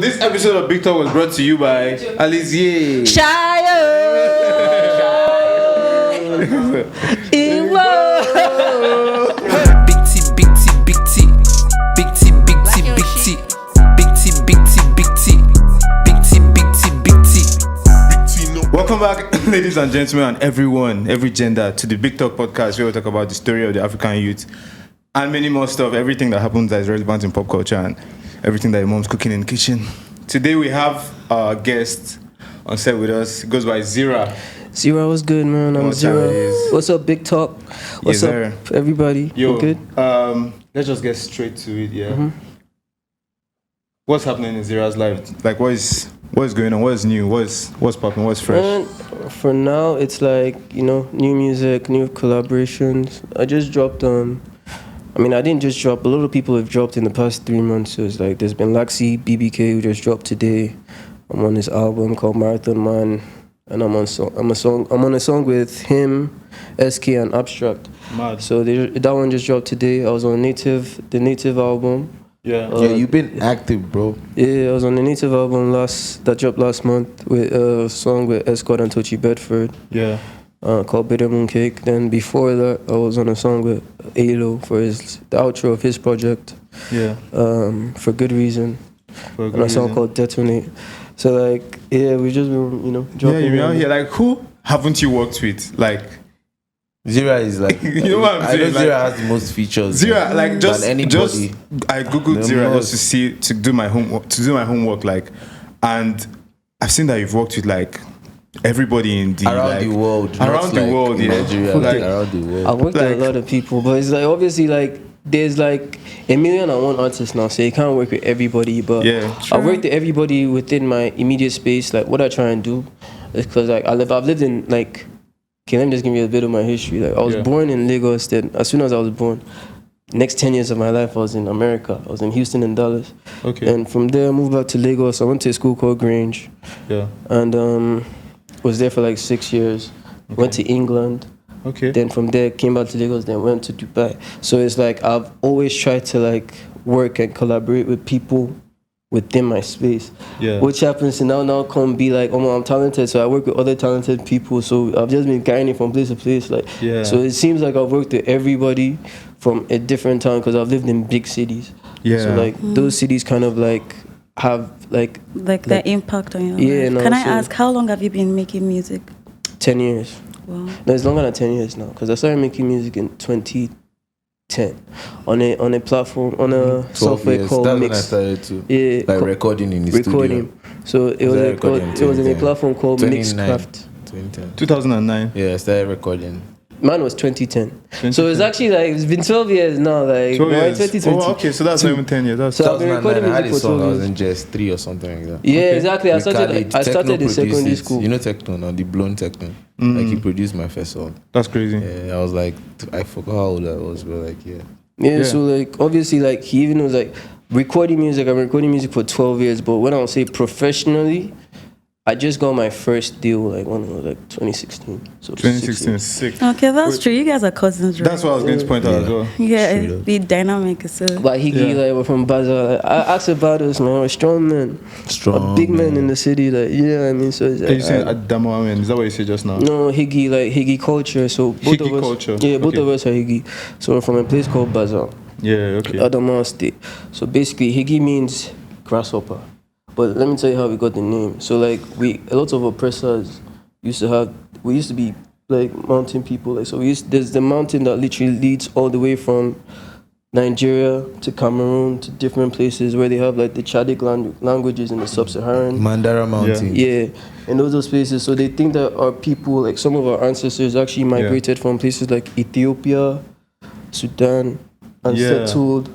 This episode of Big Talk was brought to you by Alizier. Big T, big T, big T, big T, big T, big T, big T, big T, big T, big T, big T, big T. Welcome back, ladies and gentlemen, and everyone, every gender, to the Big Talk podcast where we talk about the story of the African youth and many more stuff, everything that happens that is relevant in pop culture and everything that your mom's cooking in the kitchen. Today we have our guest on set with us. It goes by Zirra. Zirra, what's good, man? I'm Zirra. What's up, Big Talk? What's up, everybody? Yo, good? Let's just get straight to it, yeah. Mm-hmm. What's happening in Zirra's life? Like, what is going on? What is new? What's popping? What's fresh? For now, it's like, new music, new collaborations. I just dropped I didn't just drop. A lot of people have dropped in the past 3 months. So it's like there's been Laxi, BBK, who just dropped today. I'm on this album called Marathon Man, and I'm on a song with him, SK, and Abstract. Mad. So that one just dropped today. I was on the Native album. Yeah. You've been active, bro. Yeah, I was on the Native album that dropped last month with a song with Escort and Tochi Bedford. Yeah. Called Bitter Mooncake. Then before that, I was on a song with Alo for the outro of his project. Yeah. For Good Reason. And a song called Detonate. So we just been, dropping. Yeah, you're out here. Like, who haven't you worked with? Like, Zirra is like, you know what I'm saying? I know Zirra has the most features. Zirra, like, just I googled Zirra just to do my homework, like, and I've seen that you've worked with like everybody in the around the world, yeah. Nigeria, like, around the world. I worked with a lot of people, but it's like obviously like there's like 1,000,001 artists now, so you can't work with everybody. But I worked with everybody within my immediate space. Like what I try and do is because like I've lived in like. Okay, let me just give you a bit of my history. Like I was born in Lagos. Then as soon as I was born, next 10 years of my life I was in America. I was in Houston and Dallas. Okay. And from there I moved back to Lagos. I went to a school called Grange. Yeah. And was there for like 6 years. Okay. Went to England. Okay. Then from there came back to Lagos. Then went to Dubai. So it's like I've always tried to like work and collaborate with people within my space, which happens to now come be like, I'm talented, so I work with other talented people. So I've just been carrying it from place to place, like. Yeah. So it seems like I've worked with everybody from a different town because I've lived in big cities. Yeah. So like those cities kind of like have like that impact on your life. Yeah. No, Can I ask how long have you been making music? 10 years. Wow. No, it's longer than 10 years now because I started making music in 2010 on a platform on a software called Mix. Like recording in the studio. So it was in a platform called Mixcraft. 2009. Yeah, I started recording. Mine was 2010. So it's actually like it's been 12 years now. Like 2020. Oh, okay. So that's not even 10 years. So I've been recording music for 12 years. I was in just 3 or something like that. Yeah, exactly. I started in secondary school. You know Techno now, the blown Techno. Like he produced my first song. That's crazy. Yeah, I was like, I forgot how old I was, but like Yeah, so like obviously like he even was like recording music. I've been recording music for 12 years, but when I would say professionally, I just got my first deal like when it was like 2016. So 2016 is sick. Okay, that's true. You guys are cousins, right? That's what I was going to point out as well. Yeah, be dynamic. So. But we're from Baza. Like, I asked about us, man. We're strong men. A big man in the city. Like, I mean, so it's like, you saying Adamo, is that what you said just now? No, Higgy culture. So both of us. Culture. Yeah, both of us are Higgy. So we're from a place called Baza. Yeah, okay. Adamawa State. So basically, Higgy means grasshopper. But let me tell you how we got the name. So like a lot of oppressors used to be like mountain people. Like so there's the mountain that literally leads all the way from Nigeria to Cameroon to different places where they have like the Chadic languages in the sub-Saharan. Mandara Mountain. Yeah. And those places. So they think that our people, like some of our ancestors actually migrated from places like Ethiopia, Sudan, and settled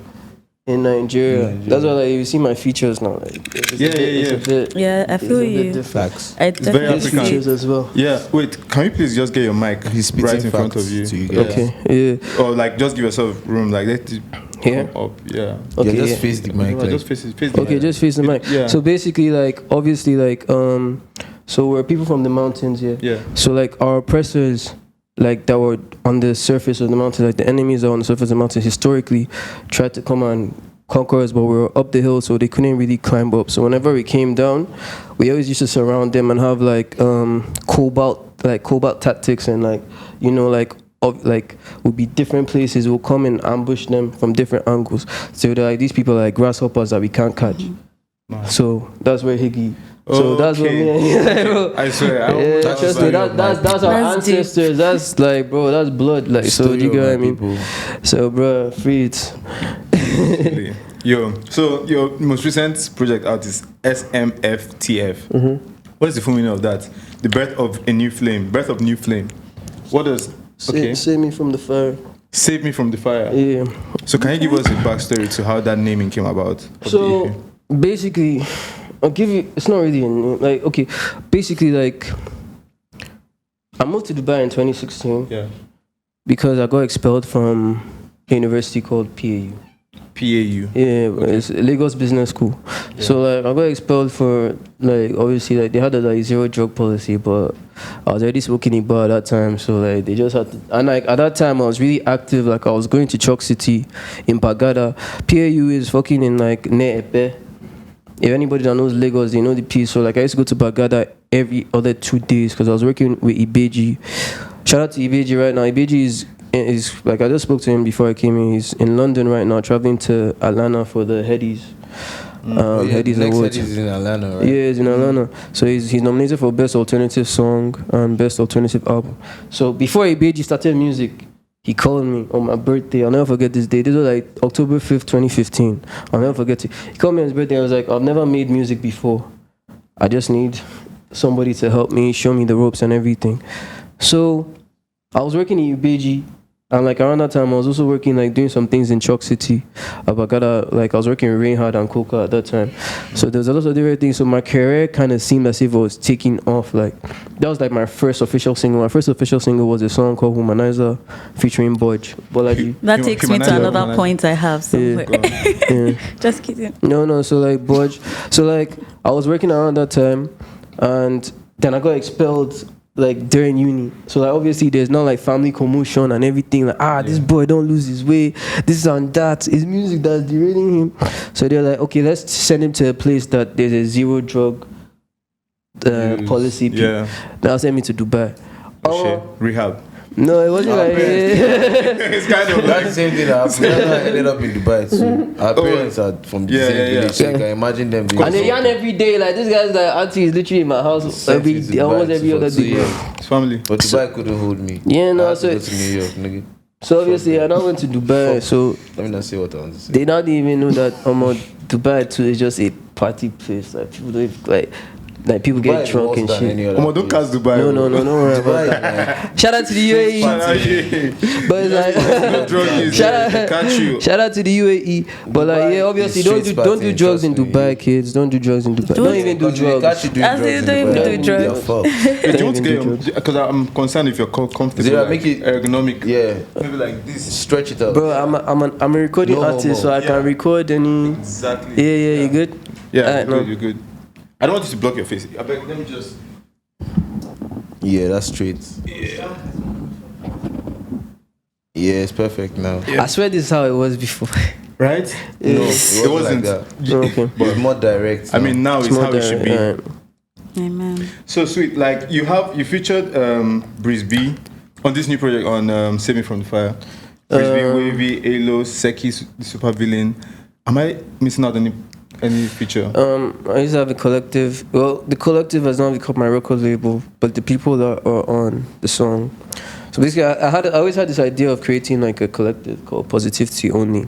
in Nigeria. That's why like you see my features now. Like, I feel you. Facts. It's very African features as well. Yeah. Wait, can you please just get your mic right in front of you? To you guys. Okay. Yeah. Or like just give yourself room. Like let it here. Up. Yeah. Okay. Just face the mic. Like, just face the okay, mic. just face the mic. Yeah. So basically, like obviously, like so we're people from the mountains here. Yeah. So like our oppressors like that were on the surface of the mountain, like the enemies that were on the surface of the mountain historically tried to come and conquerors, but we were up the hill, so they couldn't really climb up. So whenever we came down, we always used to surround them and have like cobalt tactics, and like, you know, like would be different places. We'll come and ambush them from different angles. So they're like, these people are like grasshoppers that we can't catch. So that's where Higgy. So that's what me and I swear. Trust me, that's our ancestors. That's like, bro, that's blood. Like, so you get what I mean? People. So, bro, free it. So your most recent project out is SMFTF. Mm-hmm. What is the full meaning of that? The birth of a new flame. Birth of new flame. What does? Save me from the fire. Save me from the fire. Yeah. So can you give us a backstory to how that naming came about? So basically, I'll give you. It's not really a name. Like, okay, basically, like, I moved to Dubai in 2016. Yeah. Because I got expelled from a university called PAU. PAU. Yeah, it's Lagos Business School. Yeah. So like I got expelled for, like, obviously, like they had a like zero drug policy, but I was already smoking in bar at that time, so like they just had to, and like at that time I was really active. Like I was going to Chalk City in Bagada. PAU is fucking in like near Epe. If anybody that knows Lagos, they know the piece. So like I used to go to Bagada every other 2 days because I was working with Ibeji. Shout out to Ibeji right now. Ibeji is like, I just spoke to him before I came in. He's in London right now, traveling to Atlanta for the Headies. Headies Awards. He's in Atlanta, right? Yeah, he's in Atlanta. So he's nominated for Best Alternative Song and Best Alternative Album. So before Ibeji started music, he called me on my birthday. I'll never forget this day. This was like October 5th, 2015. I'll never forget it. He called me on his birthday. I was like, I've never made music before. I just need somebody to help me, show me the ropes and everything. So I was working in Ubeji, and like around that time I was also working, like doing some things in Chalk City. Like I was working with Reinhard and Coca at that time. So there's a lot of different things. So my career kind of seemed as if it was taking off. Like that was like my first official single. My first official single was a song called Womanizer featuring Bodge. Bolaji. That takes me to another point I have somewhere. Yeah. Just kidding. No, so like Bodge. So like I was working around that time, and then I got expelled like during uni. So like obviously there's not like family commotion and everything, like this boy don't lose his way, this and that, it's music that's derailing him. So they're like, okay, let's send him to a place that there's a zero drug policy. Yeah. They'll send me to Dubai. Rehab. No, it wasn't like it's kind of that's the same thing that happened. I ended up in Dubai too. Our parents are from the same village, so you can imagine them doing. And they yarn every day, like this guy's like auntie is literally in my house almost every other day. It's family. But Dubai couldn't hold me. Yeah, no, I had so to go to New York, nigga. So obviously I now went to Dubai, so let me not say what I want to say. they don't even know that Dubai too is just a party place. Like people don't like people get drunk and shit. Don't cast Dubai. No, don't worry about that. Shout out to the UAE. But it's like shout out to the UAE. But like yeah, obviously don't do drugs in Dubai, kids. Don't do drugs in Dubai. Don't even do drugs. Don't even do drugs. Do you want to get, because I'm concerned if you're comfortable. Zirra, make it ergonomic. Yeah. Maybe like this. Stretch it out. Bro, I'm a recording artist, so I can record any. Exactly. Yeah, you good? Yeah, you're good. I don't want you to block your face. I beg, let me just. Yeah, that's straight. Yeah. Yeah, it's perfect now. Yeah. I swear this is how it was before. Right? Yeah. No, it wasn't like that. Okay. But it's more direct. I mean, now it's how it should be. Amen. So sweet. Like you featured Breeze B on this new project on Save Me From the Fire. Breeze B, Wavy, Alo, Seki, the super villain. Am I missing out any feature? I used to have a collective. Well, the collective has now become my record label, but the people that are on the song. So basically, I always had this idea of creating like a collective called Positivity Only.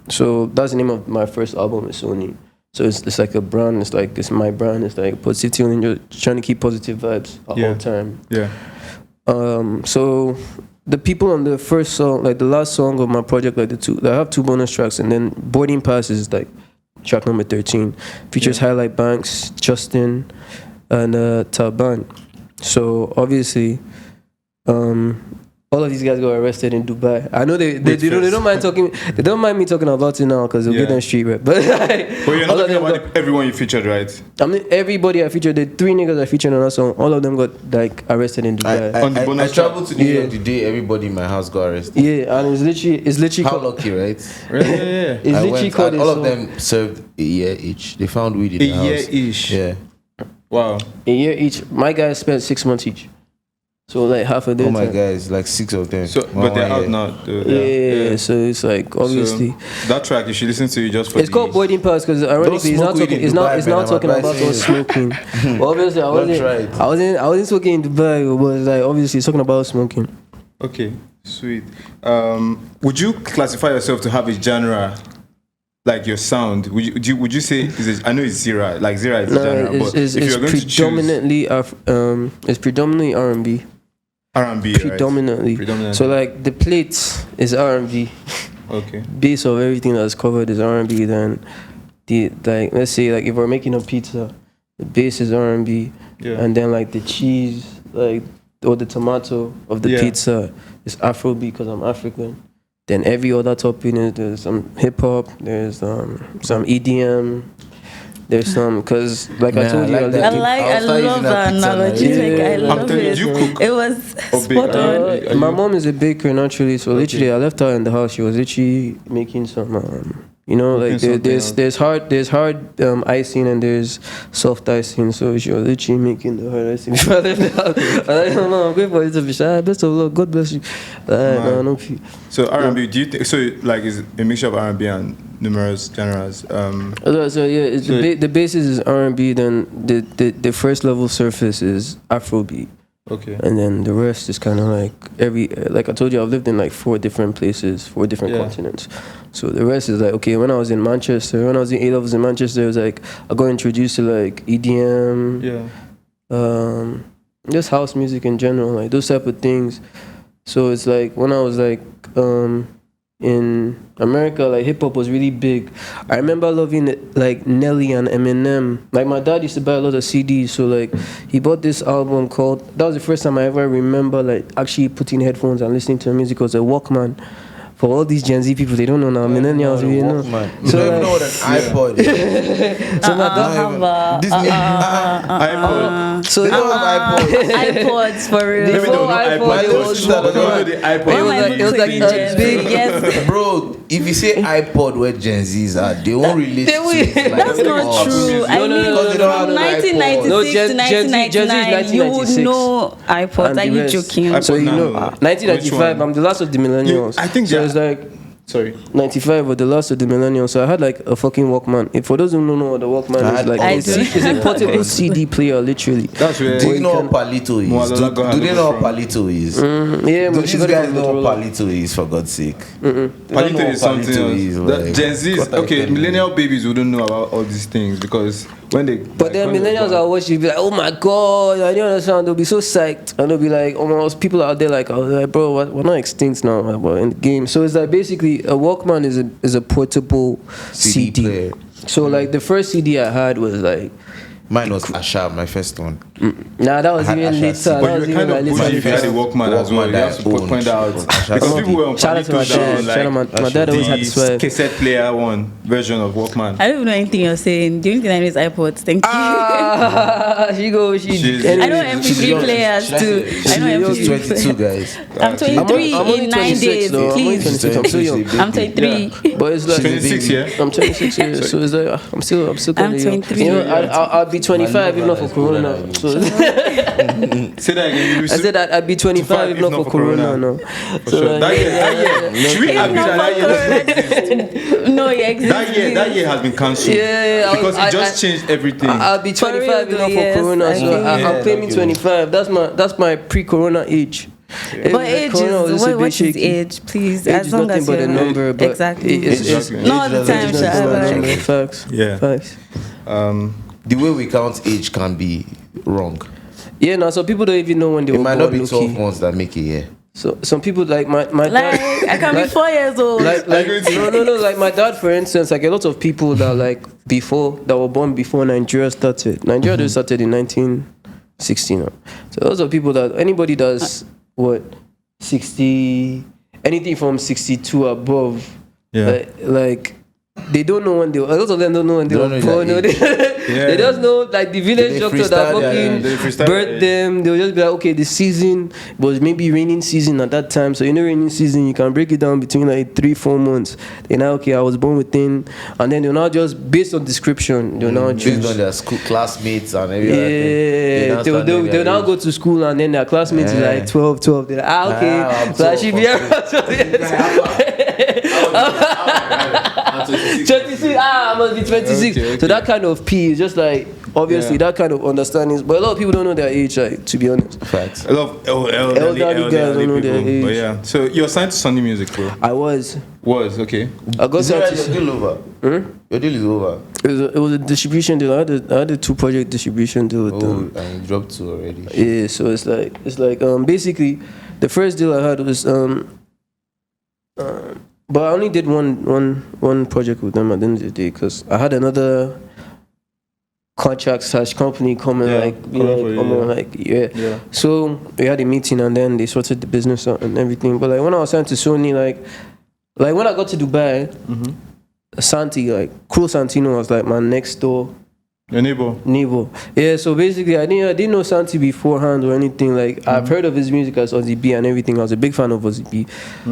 So that's the name of my first album. It's Only. So it's like a brand. It's like it's my brand. It's like Positivity Only. You're trying to keep positive vibes all the time. Yeah. So the people on the first song, like the last song of my project, like I have 2 bonus tracks, and then Boarding Pass is like track number 13, features Highlight Banks, Justin, and Taban. So obviously, all of these guys got arrested in Dubai. I know they don't mind talking. They don't mind me talking about it now because they'll get them street rep. But you're not talking about everyone you featured, right? I mean, everybody I featured. The 3 niggas I featured on that song, all of them got like arrested in Dubai. I traveled to New York the day everybody in my house got arrested. Yeah, and it's literally how lucky, right? Yeah. It's literally called. All of them served a year each. They found weed in the house. A year each. Yeah. Wow. A year each. My guys spent 6 months each. So like half a day. Oh my guys, like 6 of them. So, but they're out now. Yeah. So it's like obviously so that track you should listen to it just for. It's called Boarding Pass because ironically he's not talking. He's not talking about us smoking. But obviously I wasn't smoking in Dubai. But like obviously he's talking about smoking. Okay, sweet. Would you classify yourself to have a genre? Like your sound, would you say? I know it's Zirra. Like Zirra is a genre, but if you're going predominantly to choose, it's predominantly R&B. R&B, predominantly. Predominantly. So like the plates is R&B. Okay. Base of everything that's covered is R&B. Then like let's say like if we're making a pizza, the base is R&B. Yeah. And then like the cheese, like or the tomato of the pizza is Afrobeat because I'm African. Then every other topping is there's some hip hop, there's some EDM, there's some because like I told you, I love that analogy. I love it. You cook? It was spot on. My mom is a baker naturally, so literally I left her in the house. She was literally making some. Like there's hard icing and there's soft icing. So she was literally making the hard icing before I left the house. And I don't know, I'm going for it to be shy. Best of luck, God bless you. No. So R&B, do you think so? Like, is a mixture of R&B and numerous genres? So yeah, the basis is R&B. Then the first level surface is Afrobeat. Okay. And then the rest is kind of like I told you, I've lived in like 4 different places, 4 different continents. So the rest is like, okay, when I was in Manchester, when I was in A-levels in Manchester, it was like I got introduced to like EDM, just house music in general, like those type of things. So it's like when I was like in America, like hip hop was really big. I remember loving it, like Nelly and Eminem. Like my dad used to buy a lot of CDs, so like he bought this album called. That was the first time I ever remember like actually putting headphones and listening to music. It was a Walkman. For all these Gen Z people, they don't know now. Millennials, you know. So you don't even know what an iPod is. So my dad iPod. So they don't have iPods. iPods for real. Before iPod, it was like a big. Yes. Bro, if you say iPod where Gen Zs are, they won't relate to it. That's not true. I mean, from 1996 to 1999, you would know iPods. Are you joking? So you know, 1995, I'm the last of the millennials. I think so it's like 95 was the last of the millennials. So I had like a fucking Walkman. For those who don't know what the Walkman is, like it's a portable CD player, literally. That's where. Do you know what Palito is? Do they know what Palito is? Yeah, do these guys know what Palito is, for God's sake? Palito is something else. Gen Z's, okay, millennial babies wouldn't know about all these things because when they. But then millennials are watching, be like, oh my god, I don't understand. They'll be so psyched, and they'll be like, almost people out there like, bro, we're not extinct now, we're in the game. So it's like basically a Walkman is a portable CD player. So like the first CD I had was like. Mine was Asha, my first one. Nah, that was even later. But you were kind of bougie if you had a Walkman as well. You have to point out. Because people were on shout out to my dad. My dad always had this swag. Cassette player one version of Walkman. I don't even know anything you're saying. The only thing I know is iPods. Thank you. I know MP3 players too. I know MP3 players. 22 guys. I'm 23 in 9 days. Please. I'm so young. I'm 23. But it's like 26, yeah? I'm 26 years. So it's like I'm still I'm 23. You know, I'll be 25 if not for Corona. So say that again. I said that I'd be 25 if not for Corona. No. So that year. Should we agree that year? No, it exists. That year has been cancelled. Yeah, because it just changed everything. I'll be 25 if not for Corona. So I'm claiming 25. That's my pre-Corona age. But age is what is age, please? Age is nothing but a number, but exactly. It's not the time. Facts. Yeah. Facts. The way we count age can be wrong. Yeah, no. So people don't even know when they were born. It might not be 12 months that make a year. So some people like my dad. I can be 4 years old. No. Like my dad, for instance, like a lot of people that were born before Nigeria started. Nigeria just started in 1916. So lots of people that anybody that's 60, anything from 62 above. Yeah. Like they don't know when they. A lot of them don't know when they were born. They just know like the village doctor that fucking birthed them. They'll just be like, okay, the season was maybe raining season at that time. So raining season, you can break it down between like 3-4 months. Then now, okay, I was born within, and then they'll now just based on description. They'll now choose based on their school classmates and everything. Yeah, they'll now go to school and then their classmates is like 12. They're like, okay, so I should be around 26. I must be 26. Okay. So that kind of P is just like obviously that kind of understanding. But a lot of people don't know their age, like, to be honest. Facts. A lot of elderly guys don't know their age. But yeah. So you're signed to Sony Music, bro? I was okay. I got signed to. Your deal over. Your deal is over. It was a distribution deal. I had a 2-project distribution deal with them. And you dropped 2 already. Yeah. So it's like basically the first deal I had was but I only did one project with them at the end of the day because I had another contract / company coming So we had a meeting and then they sorted the business out and everything. But like when I was signed to Sony, like when I got to Dubai, Santi, like Cool Santino was like my next door. Your neighbor. Yeah, so basically I didn't know Santi beforehand or anything. Like I've heard of his music as Ozzy B and everything. I was a big fan of Ozzy B.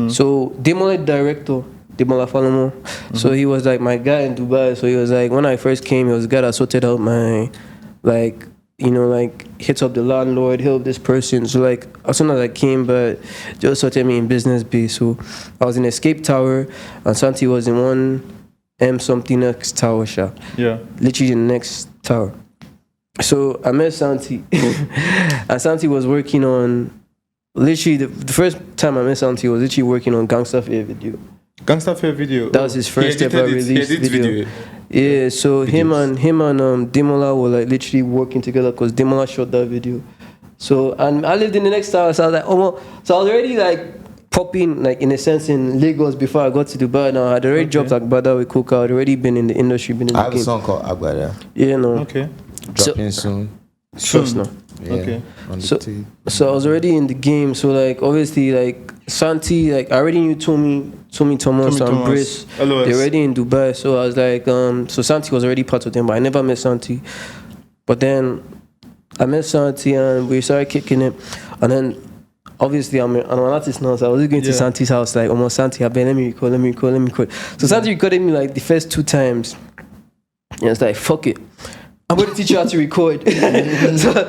So Demola director, Demola Falomo. So he was like my guy in Dubai. So he was like when I first came, he was the guy that sorted out my hits up the landlord, help this person. So like as soon as I came, but just sorted me in business B. So I was in Escape Tower and Santi was in one something next tower shop. Yeah. Literally the next tower. So I met Santi. And Santi was working on literally the first time I met Santi was literally working on Gangsta Fair video. That was his first ever released video. Yeah, so him and Demola were like literally working together because Demola shot that video. So and I lived in the next tower, so I was like, so I was already like popping, like in a sense, in Lagos before I got to Dubai. Now I had already dropped Agbada with Coca. I'd already been in the industry, been in the game. I have a song called Agbada. Yeah, no. Okay. Dropping soon. No. Yeah, okay. So I was already in the game. So like obviously like Santi, like I already knew Tommy Thomas and Brice. They're already in Dubai. So I was like, so Santi was already part of them, but I never met Santi. But then I met Santi and we started kicking it, and then. Obviously, I'm an artist now, so I was going to Santi's house, like, almost Santi, let me record. So Santi recorded me, like, the first 2 times. And it's like, fuck it. I'm going to teach you how to record. That's what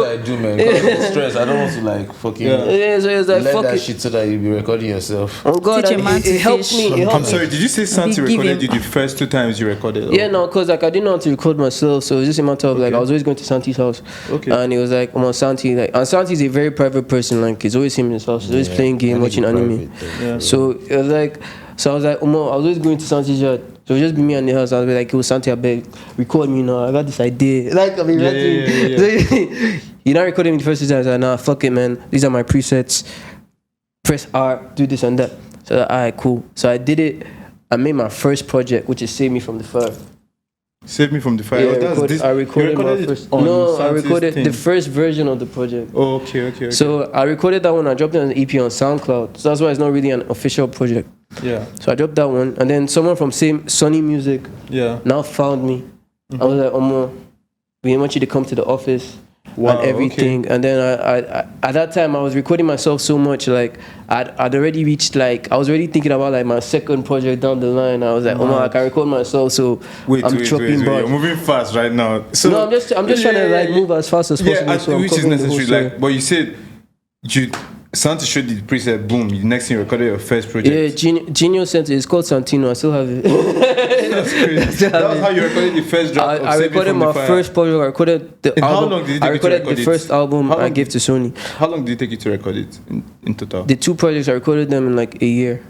I do, man. Because of stress, I don't want to, like, fucking... Yeah, so it's like, let fuck that it. shit so that you'll be recording yourself. Oh, God, it helped me. I'm sorry, did you say Santi recorded you the first 2 times you recorded? Yeah, no, because, like, I didn't know how to record myself, so it was just a matter of, like, I was always going to Santi's house. Okay. And it was like, Santi, like... And Santi's a very private person, like, it's always him in his house. He's always playing game, watching anime. So, it was like... So I was like, I was always going to Santi's yard. So it would just be me and the house. I was like, it was Santi, I beg, record me now. I got this idea. Like, I mean, you not recording me the first 2 times. I was like, nah, fuck it, man. These are my presets. Press R, do this and that. So I was like, alright, cool. So I did it. I made my first project, which is Save Me From The Fire. Save Me From The Fire? Yeah, I recorded my first... No, I recorded the first version of the project. Oh, okay. So I recorded that one. I dropped it on the EP on SoundCloud. So that's why it's not really an official project. Yeah. So I dropped that one, and then someone from Sony Music now found me. I was like, we want you to come to the office and everything. Okay. And then I at that time I was recording myself so much, like I'd already reached, like I was already thinking about like my second project down the line. I was like, I can record myself, so I'm chopping bars. You're moving fast right now. So no, I'm just trying to like move as fast as possible. Yeah, so which is necessary. Like, but you said Santi showed the preset, boom, the next thing you recorded your first project. Yeah, Genius sent it. It's called Santino. I still have it. That's crazy. That was how you recorded the first drop. I recorded my first project. I recorded the album. How long did it take I recorded the first album I gave to Sony. How long did it take you to record it in total? The 2 projects, I recorded them in like a year.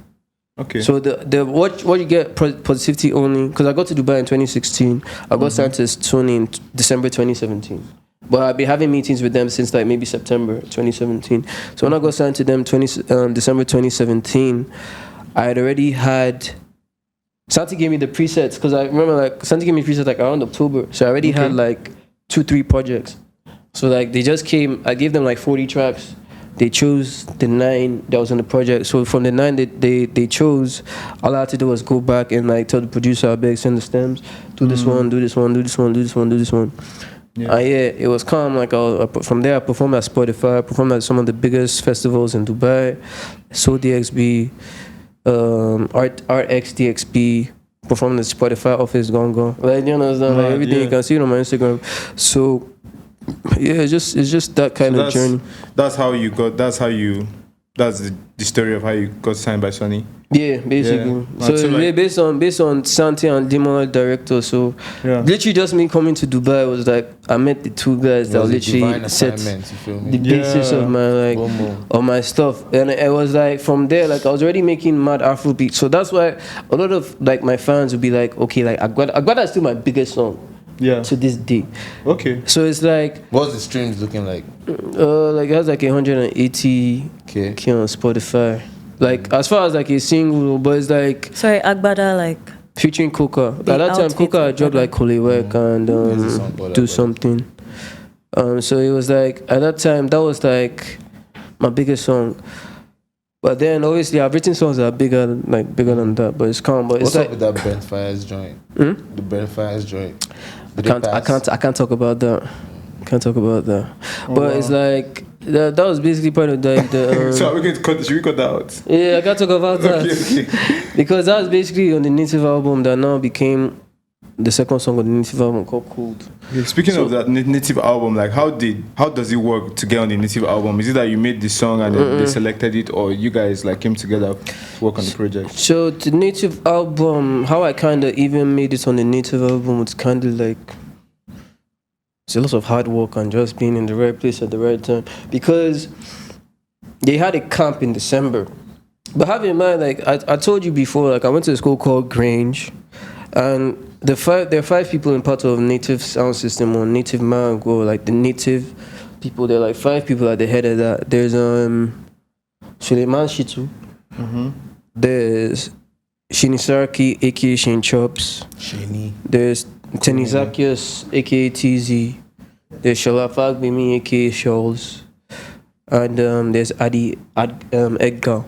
Okay. So the what you get Positivity only, because I got to Dubai in 2016. I got signed to Sony in December 2017. But I've been having meetings with them since like maybe September 2017. So when I got signed to them December 2017, I had already had... Santi gave me the presets, because I remember like Santi gave me presets like around October. So I already had like 2-3 projects. So like they just came, I gave them like 40 tracks. they chose the 9 that was on the project. So from the 9 they chose, all I had to do was go back and like tell the producer, I beg, send the stems, do this one, do this one, do this one, do this one, do this one. Yeah, it was calm. Like from there, I performed at Spotify. I performed at some of the biggest festivals in Dubai, So DXB, RXDXB. Performed at Spotify office, gone. Like you know, like everything you can see it on my Instagram. So yeah, it's just that kind of journey. That's the story of how you got signed by Sony. Yeah, basically. So based on Santi and Dimon director. So literally just me coming to Dubai was like I met the 2 guys that literally set the basis of my of my stuff, and it was like from there like I was already making mad Afrobeat. So that's why a lot of like my fans would be like, okay, like Agbada is still my biggest song. Yeah. To this day. Okay. So it's like. What's the streams looking like? Like it has like 180k on Spotify. Like as far as like a single, but it's like. Sorry, Agbada like. Featuring Coca. At that time, Coca dropped like Holy Work and Do Something. So it was like at that time that was like my biggest song. But then obviously I've written songs that are bigger than that, but it's calm. But what's it's up with that Brent Fires joint? The Brent Fires joint. I can't talk about that. But it's like that was basically part of the so should we cut that out? Yeah, I can't talk about that. Okay. Because that was basically on the Native album that now became the second song on the Native album called Cold. Yeah, speaking of that Native album, like how does it work to get on the Native album? Is it that you made the song and then they selected it, or you guys like came together to work on the project? So the Native album, how I kind of even made it on the Native album was kind of like it's a lot of hard work and just being in the right place at the right time, because they had a camp in December. But have in mind, like I told you before, like I went to a school called Grange, and there are 5 people in part of Native Sound System or Native Mango, like the Native people. There are like 5 people at the head of that. There's Suleiman Shitu. There's Shinisaraki, aka Shin Chops. There's Tenizakius, aka TZ. There's Shalafag Bimi, aka Shoals. And there's Edgar.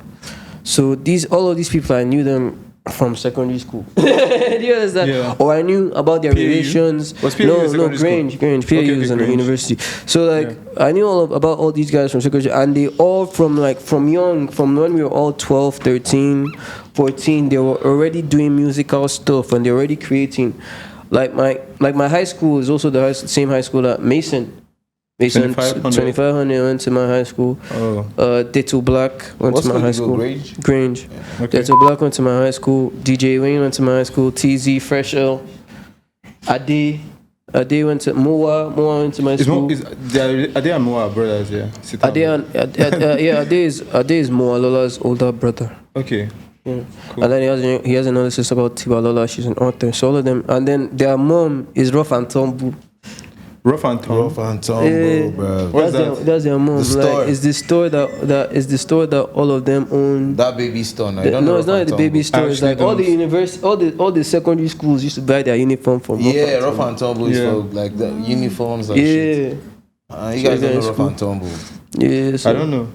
So all of these people, I knew them from secondary school. Do you understand? Yeah. Or I knew about their relations. No, Grange. PAU is in the university. So like I knew about all these guys from secondary, and they all from when we were all 12, 13, 14, they were already doing musical stuff and they're already creating. Like my high school is also the same high school that Mason 2500 went to my high school. Deto Black went to my high school. Grange. Yeah. Okay. Deto Black went to my high school. DJ Wayne went to my high school. TZ, Fresh L, Ade went to Moa went to my school. Ade and Moa brothers, yeah. Ade is Moa Lola's older brother. Okay. Yeah. Cool. And then he has another sister called Tiba Lola. She's an author. So all of them. And then their mom is Rough and Tumble. Rough and Tumble, bro. What's that? That's their mom. Like, it's the store that all of them own. That baby store. No, it's not the baby store. It's like all the university, all the secondary schools used to buy their uniform from. Yeah, Rough and Tumble is for like the uniforms and shit. You guys don't know Rough and Tumble. Yeah, I don't know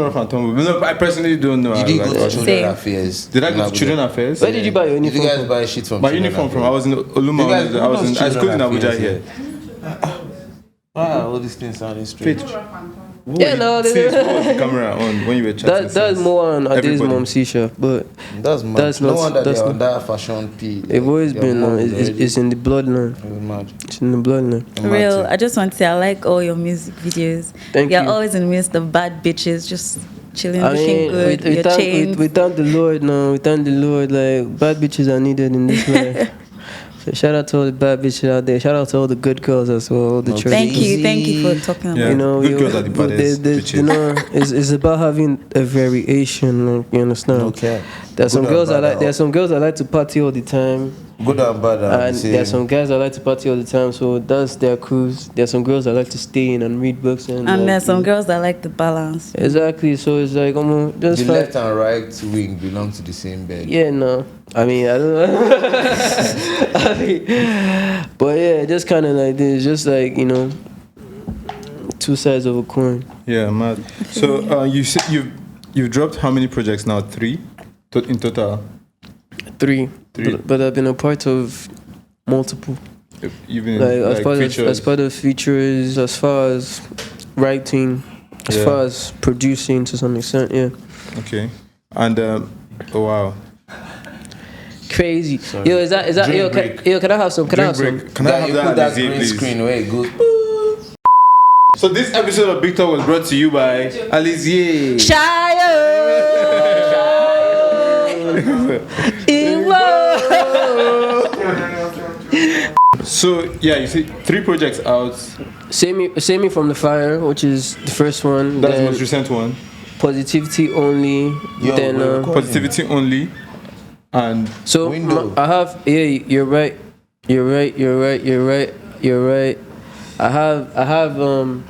Rough and Tumble. No, I personally don't know. You did go to Children Affairs. Did I go to Children Affairs? Where did you buy your uniform? Did you guys buy shit from? My uniform from I was in Oluma. I schooled in Abuja here. Wow, all these things sounding straight. Yeah, no, what was the camera on when you were chatting? That's more on Ade's mom Sisha, but that's no wonder they're on that fashion P. They've always been it's in the bloodline. It's in the bloodline. Real, I just want to say I like all your music videos. You're always in the midst of bad bitches, just chilling, looking good. We thank the Lord now. We thank the Lord. Like bad bitches are needed in this life. So shout out to all the bad bitches out there. Shout out to all the good girls as well. All the thank you for talking about. You know, good girls are the baddest bitches. You know, it's about having a variation. Like, you understand? Okay. There's some girls that like to party all the time. Good and bad. And there's some guys that like to party all the time, so that's their cruise. There's some girls that like to stay in and read books. And there's some girls that like the balance. Exactly, so it's like, just the left and right wing belong to the same bed. Yeah, no. I mean, I don't know. But yeah, just kind of like this. Just like, two sides of a coin. Yeah, mad. So you said you've dropped how many projects now? 3 in total. 3. But I've been a part of multiple. You've been as part of features, as far as writing, as far as producing to some extent. Yeah. Okay. And oh wow. Crazy. Sorry. Yo, is that yo? Can I have some? Can I have some? Can I have that green screen where it goes? So this episode of Big Talk was brought to you by Alizier. So yeah, you see 3 projects out. Save me from the fire, which is the first one. That's the most recent one. Positivity only. Then positivity only. And so I have you're right. I have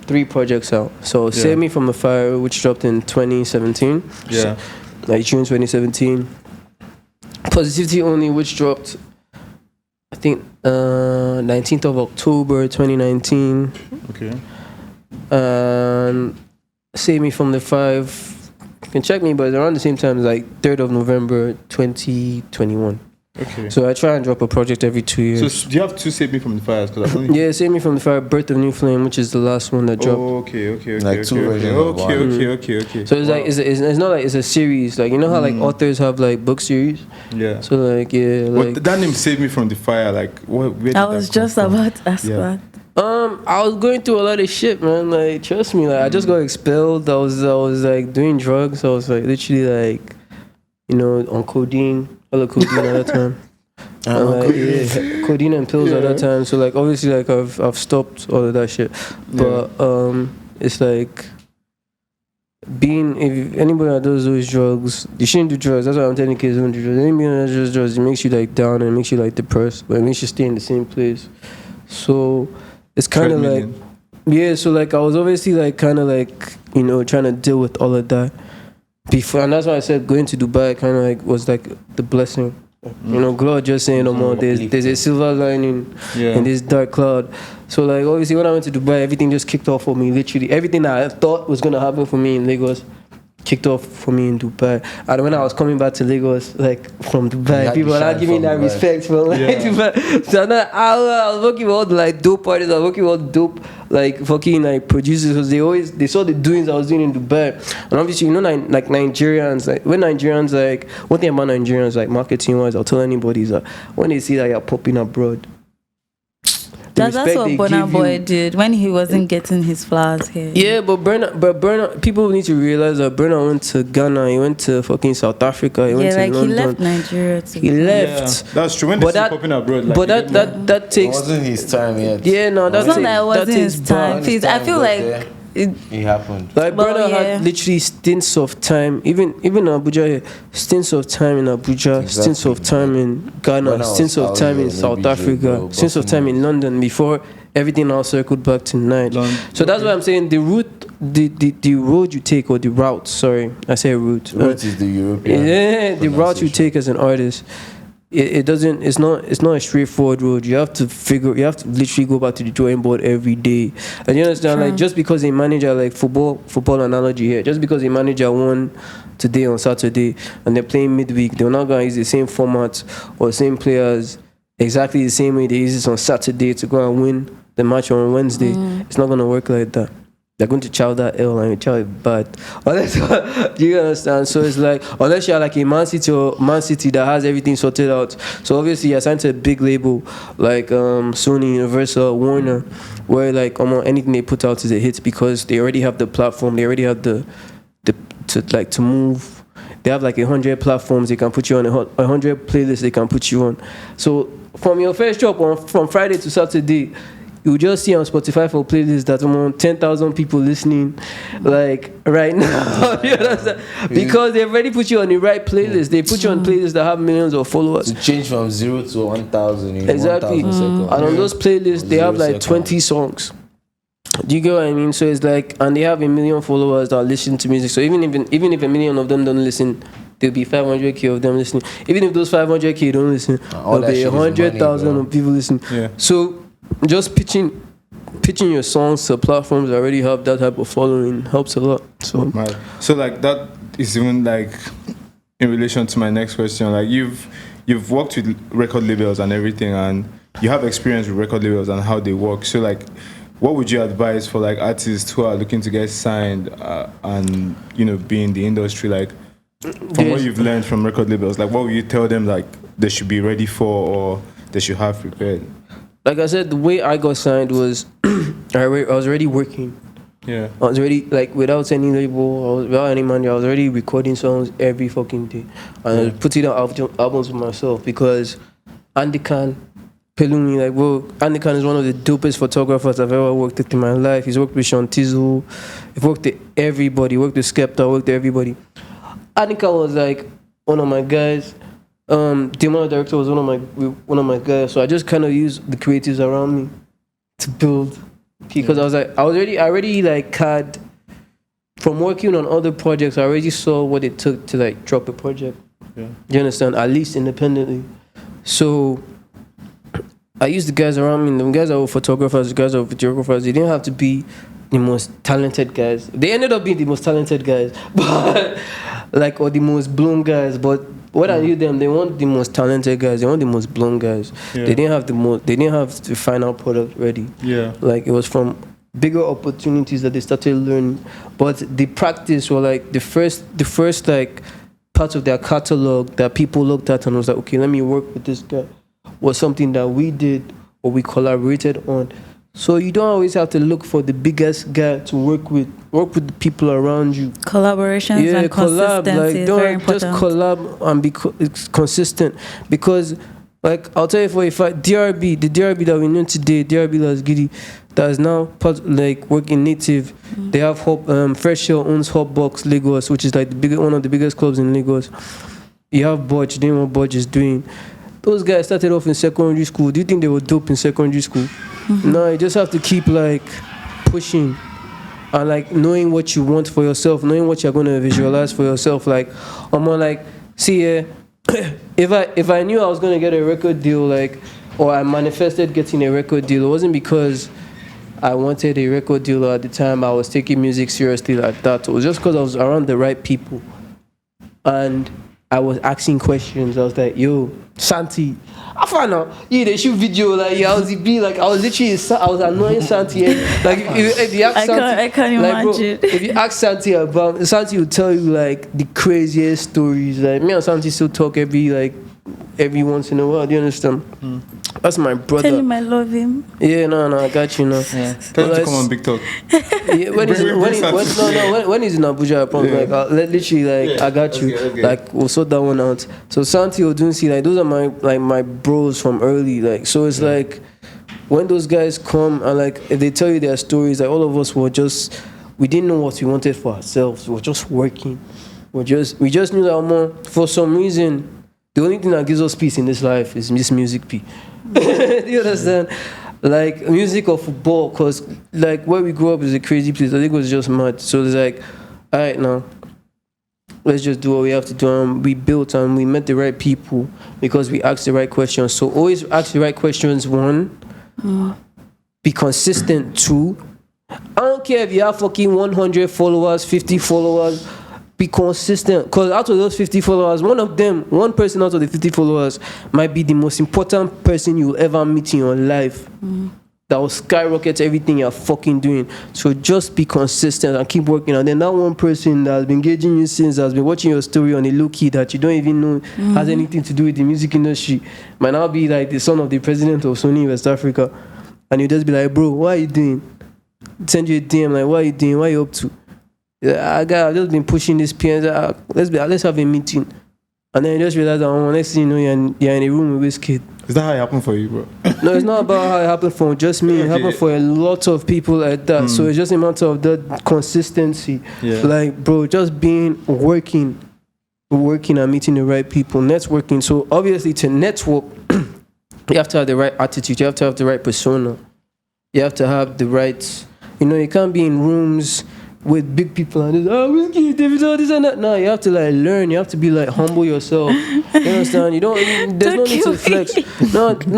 3 projects out. So Save Me From the Fire, which dropped in 2017. Yeah. Like June 2017. Positivity Only, which dropped I think 19th of October 2019. Okay. And Save Me From the Fire, you can check me, but around the same time, like 3rd of November 2021. Okay. So I try and drop a project every 2 years. So do you have 2 Save Me From the Fires? Yeah, Save Me From the Fire, Birth of New Flame, which is the last one that dropped. Oh, okay. Like 2 versions. Okay. So it's like it's not like it's a series. Like you know how like authors have like book series. Yeah. So like like that name Save Me From the Fire. Like where did I was just about to ask that. I was going through a lot of shit, man. Like trust me, like I just got expelled. I was like doing drugs. I was like literally like, on codeine. All the codeine at that time. Codeine and pills at that time. So like obviously like I've stopped all of that shit. But it's like if anybody that does those drugs, you shouldn't do drugs. That's why I'm telling kids don't do drugs. Anybody that does drugs, it makes you like down and it makes you like depressed, but it makes you stay in the same place. So it's kind of like so like I was obviously like kind of like trying to deal with all of that before, and that's why I said going to Dubai kind of like was like the blessing. God just saying no more. There's a silver lining in this dark cloud. So like obviously when I went to Dubai, everything just kicked off for me. Literally everything that I thought was gonna happen for me in Lagos kicked off for me in Dubai. And when I was coming back to Lagos, like from Dubai, people were not giving me that respect from like Dubai. So I was working with all the like dope artists. I was working with all the dope like fucking like producers, because they saw the doings I was doing in Dubai. And obviously like Nigerians, like when Nigerians, like one thing about Nigerians, like marketing wise, I'll tell anybody is that when they see that you're popping abroad, that's what Burna Boy did when he wasn't getting his flowers here. Yeah, but Burna, people need to realize that Burna went to Ghana, he went to fucking South Africa, he went to London. He left Nigeria too. He left. Yeah, that's true. When they see popping abroad, like, but that takes. It wasn't his time yet. Yeah, no, it's not that it wasn't his time. Please, I feel like it happened. Like Burna had literally stints of time, even in Abuja here, stints of time in Abuja, stints of time in Ghana, stints of time in South Africa, stints of time in London before everything all circled back to Nigeria. So that's why I'm saying the route you take, or the route, sorry, I say route. Route is the European. Yeah, the route you take as an artist. It's not a straightforward road. You have to literally go back to the drawing board every day. And you understand, like just because a manager, like football analogy here, just because a manager won today on Saturday and they're playing midweek, they're not gonna use the same format or same players exactly the same way they use it on Saturday to go and win the match on Wednesday. It's not gonna work like that. They're going to chow that L and chow it bad. Unless, do you understand? So it's like, unless you're like a Man City that has everything sorted out. So obviously you're signed to a big label like Sony, Universal, Warner, where like anything they put out is a hit because they already have the platform. They already have to move. They have like 100 platforms they can put you on, 100 playlists they can put you on. So from your first drop from Friday to Saturday, you just see on Spotify for playlists that 10,000 people listening, like right now. You understand? Because they've already put you on the right playlist. They put you on playlists that have millions of followers. To change from 0 to 1,000 in exactly. 1,000 seconds. And on those playlists, they have like 20 songs. Do you get what I mean? So it's like, and they have 1 million followers that listen to music. So even if 1 million of them don't listen, there'll be 500k of them listening. Even if those 500k don't listen, there'll be 100,000 of people listening. Yeah. So just pitching pitching your songs to platforms that already have that type of following helps a lot. So like that is even like in relation to my next question. Like you've worked with record labels and everything, and you have experience with record labels and how they work. So like, what would you advise for like artists who are looking to get signed and be in the industry? Like from what you've learned from record labels, like what would you tell them like they should be ready for or they should have prepared? Like I said, the way I got signed was I was already working. Yeah. I was already, like, without any label, without any money, I was already recording songs every fucking day. And I was putting out albums for myself because Andy Khan, Pelumi, like, bro, Andy Khan is one of the dopest photographers I've ever worked with in my life. He's worked with Santino, he's worked with everybody, worked with Skepta, worked with everybody. Andy Khan was like one of my guys. The director was one of my guys, so I just kind of used the creatives around me to build, because I already like had, from working on other projects, I already saw what it took to like drop a project. Yeah. You understand? At least independently. So I used the guys around me, the guys that were photographers, the guys that were videographers. They didn't have to be the most talented guys. They ended up being the most talented guys, but or the most blown guys, but what I knew them, they weren't the most talented guys. They weren't the most blown guys. Yeah. They didn't have the final product ready. Yeah. Like, it was from bigger opportunities that they started learning. But the practice were like the first like part of their catalog that people looked at and was like, okay, let me work with this guy, was something that we did or we collaborated on. So you don't always have to look for the biggest guy to work with the people around you. Collaborations and consistency is very important. Just collab and be consistent, because like I'll tell you for a fact, the DRB that we know today, DRB Las Giddy, that is now working native. They have Fresh Shell owns Hotbox Lagos, which is like one of the biggest clubs in Lagos. You have Bodge, doing what Bodge is doing. Those guys started off in secondary school. Do you think they were dope in secondary school? Mm-hmm. No, you just have to keep like pushing and like knowing what you want for yourself, knowing what you're going to visualize for yourself. Like, I'm on like, see, if I knew I was going to get a record deal, or I manifested getting a record deal, it wasn't because I wanted a record deal, or at the time I was taking music seriously like that. It was just because I was around the right people. And I was asking questions. I was like, yo, Santi, I found out, they shoot video, I was annoying Santi. Like, if you ask Santi, I can't imagine. Bro, if you ask Santi about, Santi will tell you, the craziest stories. Like, me and Santi still talk every once in a while. Do you understand? That's my brother. Tell him I love him. Yeah, no, I got you now. Yeah. Tell him to come on Big Talk. Yeah, when he's in Abuja, I promise. I got you. Okay. We'll sort that one out. So Santi Odunsi, those are my bros from early. So it's when those guys come and if they tell you their stories, all of us were we didn't know what we wanted for ourselves. We were just working. We just knew that for some reason, the only thing that gives us peace in this life is this music, P. Do you understand? Music or football, because where we grew up is a crazy place. I think it was just mad. So it's all right, now let's just do what we have to do. And we built and we met the right people because we asked the right questions. So always ask the right questions. 1, be consistent. 2, I don't care if you have fucking 100 followers, 50 followers. Be consistent, because out of those 50 followers, one person out of the 50 followers might be the most important person you'll ever meet in your life. That will skyrocket everything you're fucking doing. So just be consistent and keep working. And then that one person that has been engaging you since, has been watching your story on a low key that you don't even know has anything to do with the music industry, might now be the son of the president of Sony West Africa, and you just be like, bro, what are you doing? Send you a DM what are you doing? What are you up to? I've just been pushing this PNs. Let's have a meeting. And then you just realize that next thing you know, you're in a room with Wizkid. Is that how it happened for you, bro? No, it's not about how it happened for just me. It happened for a lot of people like that. So it's just a matter of that consistency. Yeah. Bro, just working and meeting the right people, networking. So obviously to network, you have to have the right attitude. You have to have the right persona. You have to have the right, you can't be in rooms with big people and whiskey, David, all this and that. No, you have to like learn. You have to be like humble yourself. You understand? You don't. There's no need to flex. No. Do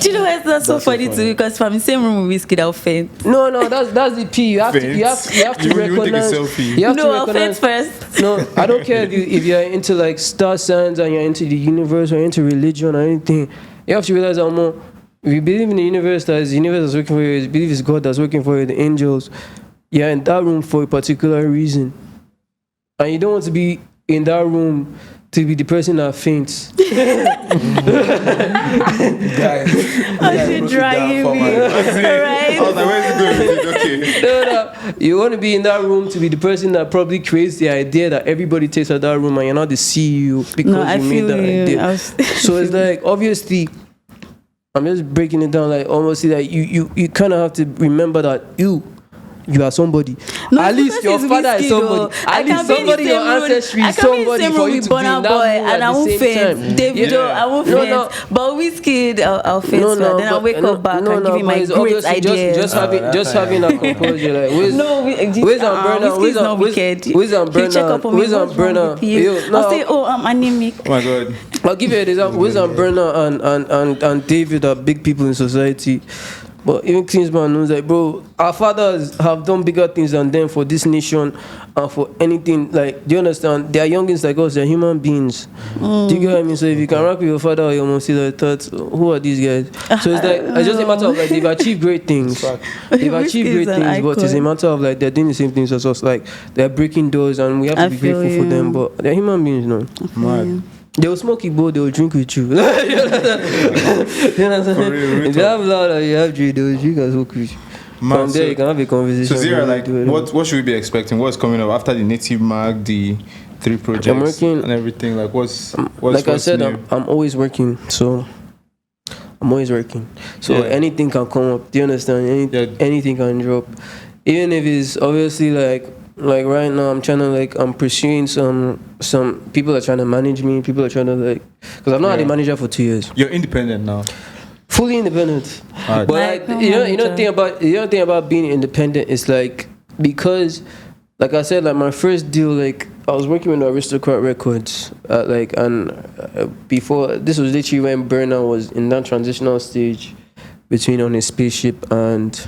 you know why that's so funny too? Because if I'm in the same room with whiskey, I'll faint. No, that's the P. You have to recognize. You have to I'll faint first. No, I don't care if you're into like star signs and you're into the universe or into religion or anything. You have to realize that more. If you believe in the universe, that is the universe that's working for you, you believe it's God that's working for you, the angels, you're in that room for a particular reason. And you don't want to be in that room to be the person that faints. I should drag me. Right? I was like, where's it going? Okay. No. You want to be in that room to be the person that probably creates the idea that everybody takes out that room and you're not the CEO because you made that idea. So it's like, obviously, I'm just breaking it down, like almost like you kind of have to remember that you are somebody. No, at least your father is somebody. At least somebody in your ancestry is somebody for you to be in that room and I won't faint. David, I won't faint. But Whiskey, I'll faint. Then I'll wake up back and give you my great idea. Just having a composure. Like, where's Umbrella? Whiskey's not wicked. Where's Umbrella? I'll say, I'm anemic. Oh my God. I'll give you an example. Where's Umbrella and David are big people in society. But even Kingsman knows like, bro, our fathers have done bigger things than them for this nation and for anything. Like, do you understand? They are youngins like us, they're human beings. Do you get what I mean? So if you can rock with your father or your mom, see like that, who are these guys? So it's like, it's just a matter of like, they've achieved great things. They've achieved great things, but it's a matter of like, they're doing the same things as us. Like, they're breaking doors and we have to be grateful for them, but they're human beings, no? Mad. They will smoke Igbo, they will drink with you. If you have loud and you have drink, they will drink and smoke with you. From there, you can have a conversation. So, Zirra, like, what should we be expecting? What's coming up after the Native Mag, the 3 projects I'm working, and everything? Like, what's like I said, I'm always working. So, anything can come up. Do you understand? Anything can drop. Even if it's obviously like right now I'm pursuing some people are trying to manage me, people are trying to like, because I've not had a manager for 2 years. You're independent now. Fully independent. But like, the thing about being independent is like, because like I said, like my first deal, like I was working with Aristocrat Records, before, this was literally when Burna was in that transitional stage between On His Spaceship and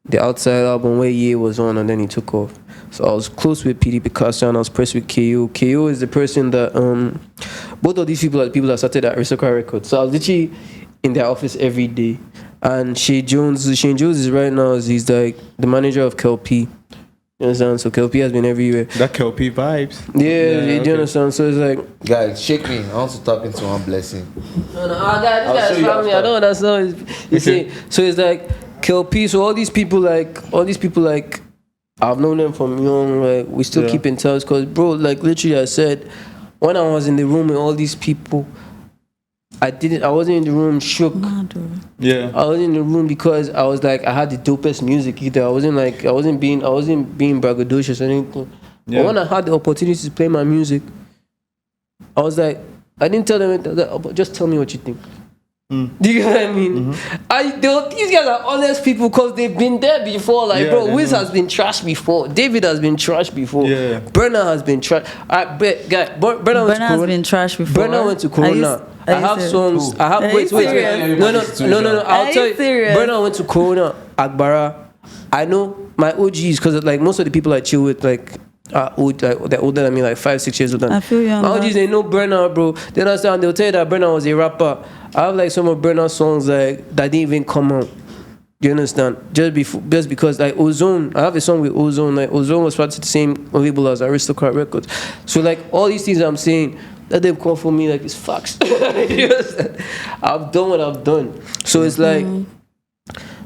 the Outside album where Ye was on, and then he took off. So I was close with PD Picasso and I was pressed with KO. KO is the person that both of these people are the people that started at Aristocrat Records. So I was literally in their office every day. And Shane Jones is right now, he's like the manager of Kelpie. You understand? So Kelpie has been everywhere. That Kelpie vibes. Yeah, do you understand? So it's like, guys, shake me. I want to tap into one blessing. No, guys, this guy's family. I don't understand. You see, so it's like Kelpie. So all these people like I've known them from young. Like we still keep in touch. Cause bro, like literally, I said when I was in the room with all these people, I wasn't in the room shook. Yeah. I was in the room because I was like, I had the dopest music either. I wasn't being braggadocious or anything. Yeah. But when I had the opportunity to play my music, I was like, I didn't tell them, just tell me what you think. Do you know what I mean? These guys are honest people because they've been there before. Like, bro, Wiz has been trashed before. David has been trashed before. Yeah. Burna has been trashed. Burna has been trashed before. Burna went to Corona. I have songs. I have wait. No. I'll tell you. Burna went to Corona, Agbara. I know my OGs because like most of the people I chill with, like old, like they're older than me, like 5-6 years older. I feel young. My OGs, they know Burna, bro. They understand. They'll tell you that Burna was a rapper. I have like some of Burna's songs like that didn't even come out. Do you understand? Just because like Ozone, I have a song with Ozone. Like Ozone was part of the same label as Aristocrat Records. So like all these things I'm saying, let them come for me like it's facts. You understand? I've done what I've done. So it's like.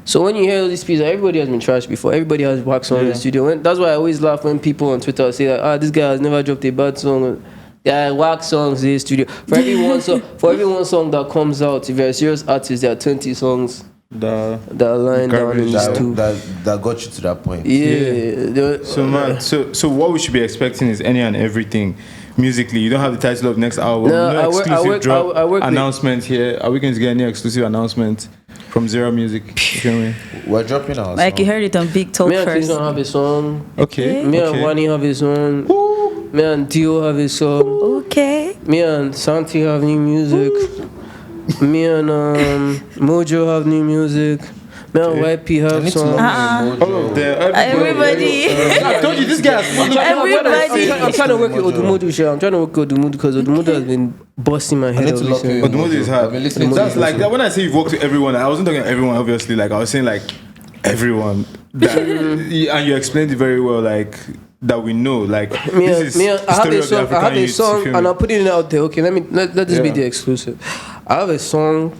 So when you hear all these pieces, everybody has been trashed before. Everybody has wax on in the studio. That's why I always laugh when people on Twitter say like, this guy has never dropped a bad song. Yeah, wax songs in the studio. For every one song that comes out, if you're a serious artist, there are 20 songs that are lying down in this too. That got you to that point. Yeah. So man, so what we should be expecting is any and everything. musically? You don't have the title of next album. No, I work announcement here. Are we going to get any exclusive announcement from Zirra Music? We're dropping our Like song. you heard it on Big Talk Me and first. Chris don't have a song. Okay. Me and Wani have a song. Me and Dio have a song. Okay. Me and Santi have new music. Me and Mojo have new music. Me and YP have song. All of them. Everybody. I told you this guy. Everybody. I'm trying to work with Odumodu, sure. I'm trying to work with Odumodu because Odumodu has been busting my head. Odumodu is hard. That's like that. When I say you've worked with everyone, I wasn't talking everyone. Obviously, like I was saying like everyone. That, and you explained it very well. Like that we know. Like this is I have a song. I have a youth, song, and I'm putting it out there. Okay, let this be the exclusive. I have a song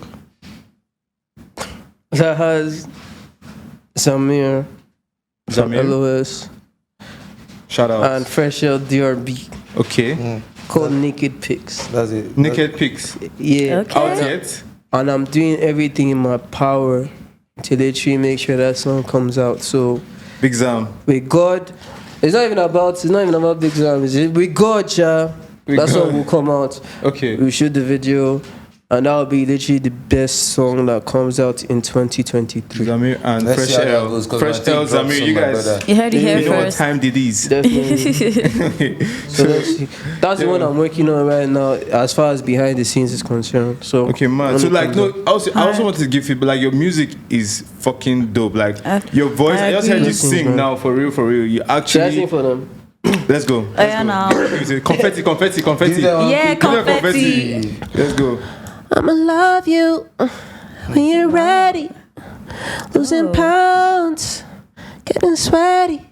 that has Samir, LOS, shout out, and Fresh L DRB. Okay. Called Naked Pics. That's it. Naked Pics. Yeah. Okay. Out yet? And I'm doing everything in my power to literally make sure that song comes out. So Big Zam. with God, it's not even about Big Zam. It's with God, that song will come out. Okay. We shoot the video, and that will be literally the best song that comes out in 2023. Zamir and Let's see Fresh how that L. goes, 'cause Fresh I think L, drop Zamir, some, you my guys. brother. You heard it here You know what first. time did these? Definitely. So that's the one I'm working on right now, as far as behind the scenes is concerned. So Okay, man. So like, no, I also wanted to give people like your music is fucking dope. Like your voice, I just heard you sing now for real. You should I actually. sing for them? Let's go. Oh yeah, now. Confetti. Yeah, Give them confetti. Let's go. I'ma love you when you're ready. Losing pounds, getting sweaty.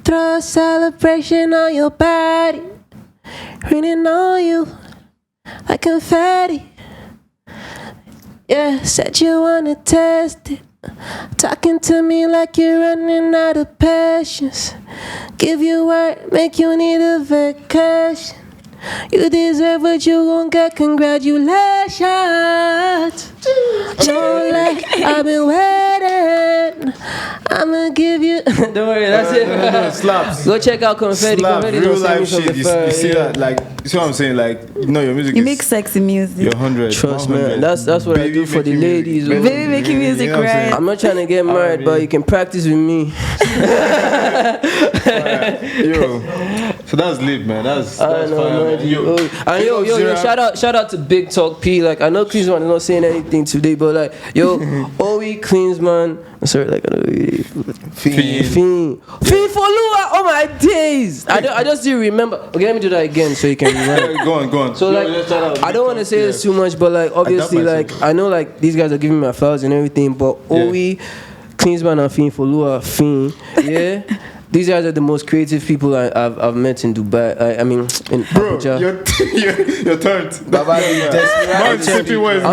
Throw a celebration on your body, raining on you like confetti. Yeah, said you wanna test it. Talking to me like you're running out of patience. Give you work, make you need a vacation. You deserve what you gon' get, congratulations. Don't let, I've been waiting. I'ma give you. Don't worry, that's it. No, slaps. Go check out Confetti. Slap, Confetti real don't send me life from shit. the You fire, see yeah. that? Like, you see what I'm saying? Like, your music You is. make sexy music. You're 100. Trust 100. me, that's what I do for the making ladies. music. Baby making music, You know what I'm saying? right? I'm not trying to get married, but you can practice with me. Yo, so that's lit, man. That's fire, man. Yo, Shout out to Big Talk P. Like I know Klinsman is not saying anything today, but like yo, Owie Klinsman. Sorry, like Fiend for Lua. Oh my days! I just didn't remember. Okay, let me do that again so you can remember. Go on. So like, I don't want to say this too much, but like obviously, like I know like these guys are giving me my flowers and everything, but Owie, Klinsman and Fiend for Lua, Fiend, yeah. These guys are the most creative people I've met in Dubai. I mean, in Abuja. You're turned. I'm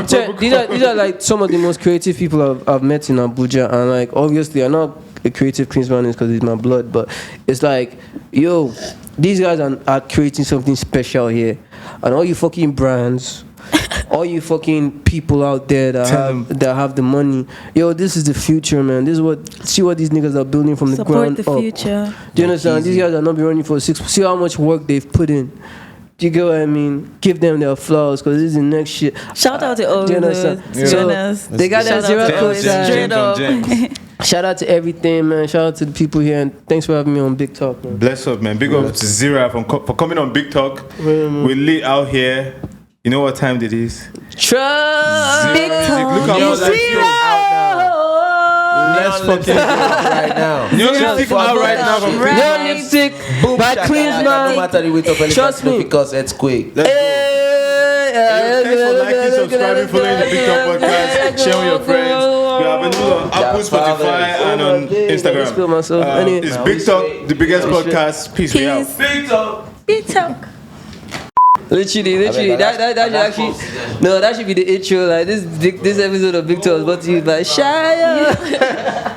telling these are like some of the most creative people I've met in Abuja, and like obviously I'm not a creative Klinsman because it's my blood, but it's like, yo, these guys are creating something special here, and all you fucking brands. All you fucking people out there that have the money, yo, this is the future, man. This is see what these niggas are building from the ground up. Support the future. Do you understand? These guys are not been running for 6. See how much work they've put in. Do you get what I mean? Give them their flowers because this is the next shit. Shout out to all do you the understand? journalists. They got that Zirra code. Straight up. Shout out to everything, man. Shout out to the people here, and thanks for having me on Big Talk, man. Bless up, man. Big up to Zirra for coming on Big Talk. We're lit out here. You know what time it is? Trust Big Talk. Look how much Let's fucking right now. New lipstick out right now from New lipstick by No Klinsman. matter the weight of any Trust me. because it's quick. Let's go. Thanks for liking, subscribing, following the Big Talk podcast, sharing with your friends. We are available on Apple, Spotify, and on Instagram. It's Big Talk, the biggest podcast. Peace. We out. Big Talk. Literally, that should actually, no, that should be the intro. Like this episode of Big Talk is brought to you by Shia.